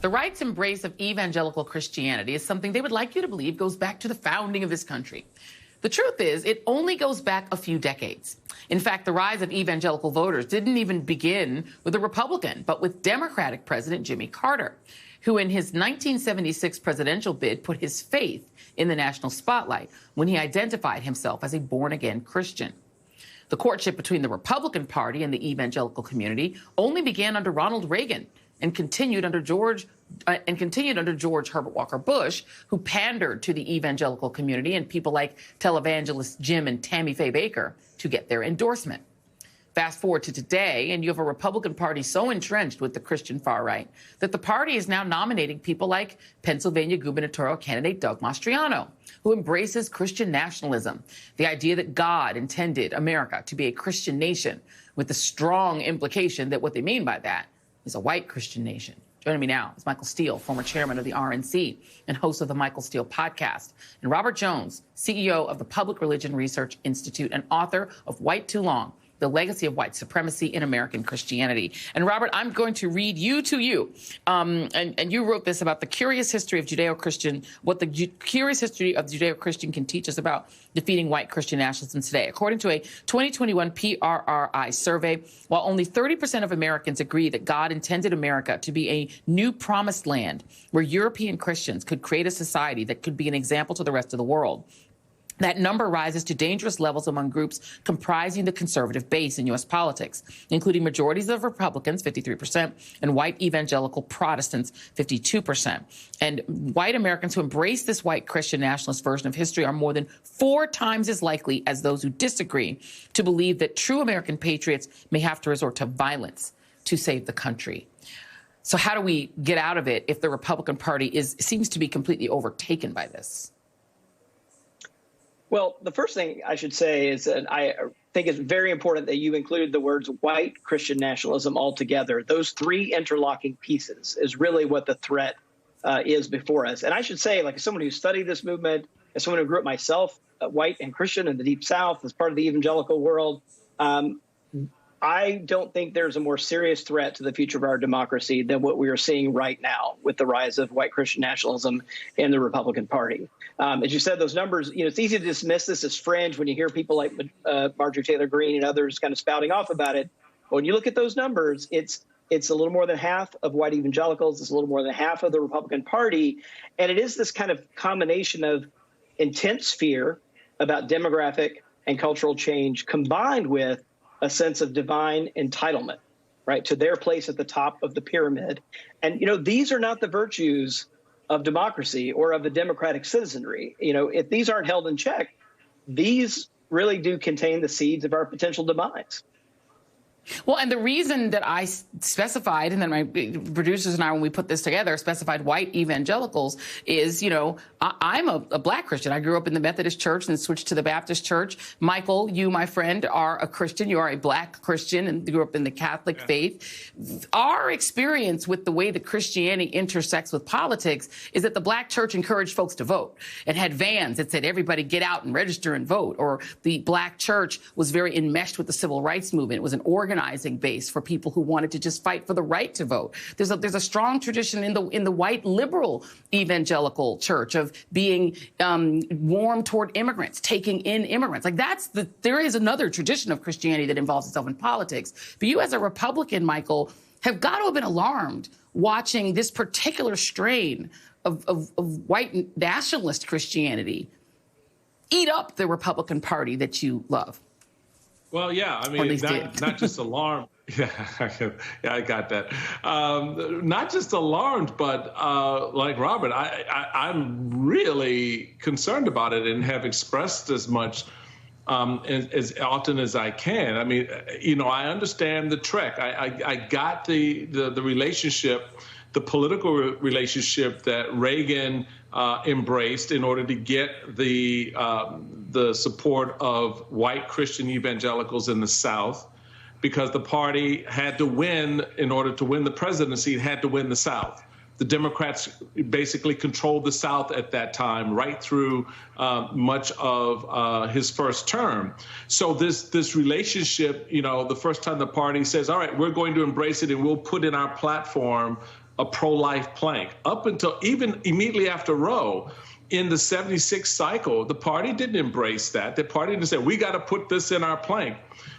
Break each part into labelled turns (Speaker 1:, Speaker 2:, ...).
Speaker 1: The right's embrace of evangelical Christianity is something they would like you to believe goes back to the founding of this country. The truth is, it only goes back a few decades. In fact, the rise of evangelical voters didn't even begin with a Republican, but with Democratic President Jimmy Carter, who in his 1976 presidential bid put his faith in the national spotlight when he identified himself as a born-again Christian. The courtship between the Republican Party and the evangelical community only began under Ronald Reagan and continued under George Herbert Walker Bush, who pandered to the evangelical community and people like televangelists Jim and Tammy Faye Baker to get their endorsement. Fast forward to today, and you have a Republican Party so entrenched with the Christian far right that the party is now nominating people like Pennsylvania gubernatorial candidate Doug Mastriano, who embraces Christian nationalism, the idea that God intended America to be a Christian nation, with the strong implication that what they mean by that is a white Christian nation. Joining me now is Michael Steele, former chairman of the RNC and host of the Michael Steele podcast, and Robert Jones, CEO of the Public Religion Research Institute and author of White Too Long, The Legacy of White Supremacy in American Christianity. And Robert, I'm going to read you to you. And you wrote this about the curious history of Judeo-Christian, what the curious history of Judeo-Christian can teach us about defeating white Christian nationalism today. According to a 2021 PRRI survey, while only 30% of Americans agree that God intended America to be a new promised land where European Christians could create a society that could be an example to the rest of the world, that number rises to dangerous levels among groups comprising the conservative base in U.S. politics, including majorities of Republicans, 53%, and white evangelical Protestants, 52%. And white Americans who embrace this white Christian nationalist version of history are more than 4 times as likely as those who disagree to believe that true American patriots may have to resort to violence to save the country. So how do we get out of it if the Republican Party seems to be completely overtaken by this?
Speaker 2: Well, the first thing I should say is that I think it's very important that you include the words white Christian nationalism altogether. Those 3 interlocking pieces is really what the threat is before us. And I should say, like, as someone who studied this movement, as someone who grew up myself, white and Christian in the Deep South, as part of the evangelical world, I don't think there's a more serious threat to the future of our democracy than what we are seeing right now with the rise of white Christian nationalism in the Republican Party. As you said, those numbers, it's easy to dismiss this as fringe when you hear people like Marjorie Taylor Greene and others kind of spouting off about it. But when you look at those numbers, it's a little more than half of white evangelicals. It's a little more than half of the Republican Party. And it is this kind of combination of intense fear about demographic and cultural change combined with a sense of divine entitlement, right, to their place at the top of the pyramid. And, these are not the virtues of democracy or of the democratic citizenry. If these aren't held in check, these really do contain the seeds of our potential demise.
Speaker 1: Well, and the reason that I specified, and then my producers and I, when we put this together, specified white evangelicals is, I'm a black Christian. I grew up in the Methodist church and switched to the Baptist church. Michael, you, my friend, are a Christian. You are a black Christian and grew up in the Catholic faith. Our experience with the way that Christianity intersects with politics is that the black church encouraged folks to vote and had vans that said, everybody get out and register and vote. Or the black church was very enmeshed with the civil rights movement. It was an organizing base for people who wanted to just fight for the right to vote. There's a strong tradition in the white liberal evangelical church of being warm toward immigrants, taking in immigrants. Like there is another tradition of Christianity that involves itself in politics. But you as a Republican, Michael, have got to have been alarmed watching this particular strain of white nationalist Christianity eat up the Republican Party that you love.
Speaker 3: Well, yeah, I mean, not just alarmed. Yeah, I got that. Not just alarmed, but like Robert, I'm really concerned about it and have expressed as much as often as I can. I mean, I understand the trek. I got the relationship, the political relationship that Reagan embraced in order to get the support of white Christian evangelicals in the South, because the party had to win. In order to win the presidency, it had to win the South. The Democrats basically controlled the South at that time, right through much of his first term. So this relationship, the first time the party says, all right, we're going to embrace it and we'll put in our platform a pro-life plank. Up until even immediately after Roe, in the 76 cycle, the party didn't embrace that. The party didn't say, we got to put this in our plank.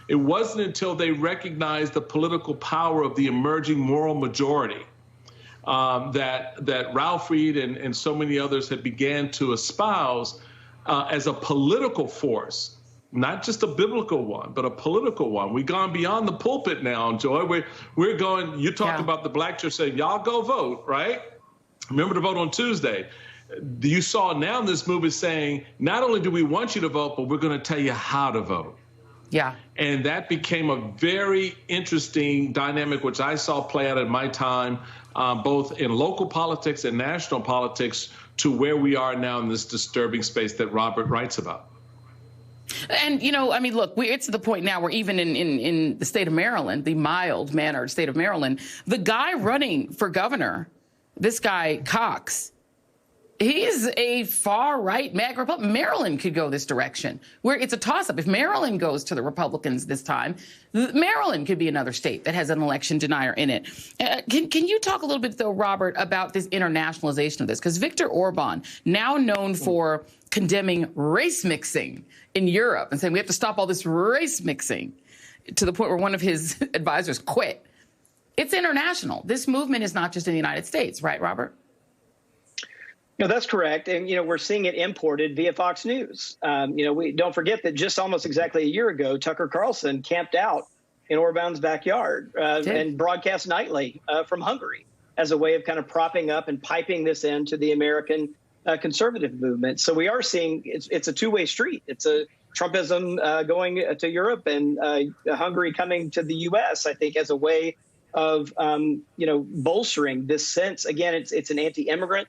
Speaker 3: It wasn't until they recognized the political power of the emerging moral majority that Ralph Reid and so many others had began to espouse as a political force, not just a biblical one, but a political one. We've gone beyond the pulpit now, Joy. We're going, you talked about the black church saying, y'all go vote, right? Remember to vote on Tuesday. You saw now this movement saying, not only do we want you to vote, but we're going to tell you how to vote.
Speaker 1: Yeah.
Speaker 3: And that became a very interesting dynamic, which I saw play out in my time, both in local politics and national politics, to where we are now in this disturbing space that Robert writes about.
Speaker 1: And, you know, I mean, look, it's to the point now where even in the state of Maryland, the mild-mannered state of Maryland, the guy running for governor, this guy Cox, he's a far-right MAGA Republican. Maryland could go this direction, where it's a toss-up. If Maryland goes to the Republicans this time, Maryland could be another state that has an election denier in it. Can you talk a little bit, though, Robert, about this internationalization of this? Because Viktor Orban, now known for condemning race mixing in Europe and saying we have to stop all this race mixing, to the point where one of his advisors quit. It's international. This movement is not just in the United States, right, Robert?
Speaker 2: No, that's correct. And, you know, we're seeing it imported via Fox News. You know, we don't forget that just almost exactly a year ago, Tucker Carlson camped out in Orban's backyard and broadcast nightly from Hungary as a way of kind of propping up and piping this into the American conservative movement. So we are seeing it's a two-way street. It's a Trumpism going to Europe and Hungary coming to the U.S., I think, as a way of, you know, bolstering this sense. Again, it's an anti-immigrant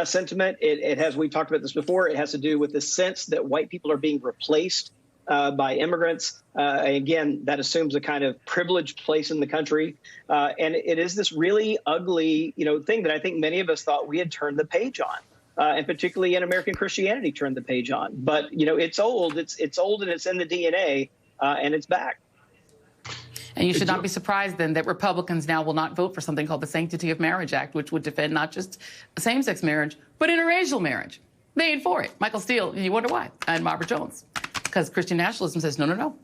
Speaker 2: sentiment. It has, we've talked about this before, it has to do with the sense that white people are being replaced by immigrants. Again, that assumes a kind of privileged place in the country. And it is this really ugly, you know, thing that I think many of us thought we had turned the page on. And particularly in American Christianity, turned the page on. But, you know, it's old. It's old and it's in the DNA and it's back.
Speaker 1: And you should not be surprised, then, that Republicans now will not vote for something called the Sanctity of Marriage Act, which would defend not just same-sex marriage, but interracial marriage. They ain't for it. Michael Steele, you wonder why. And Robert Jones. Because Christian nationalism says, no, no, no.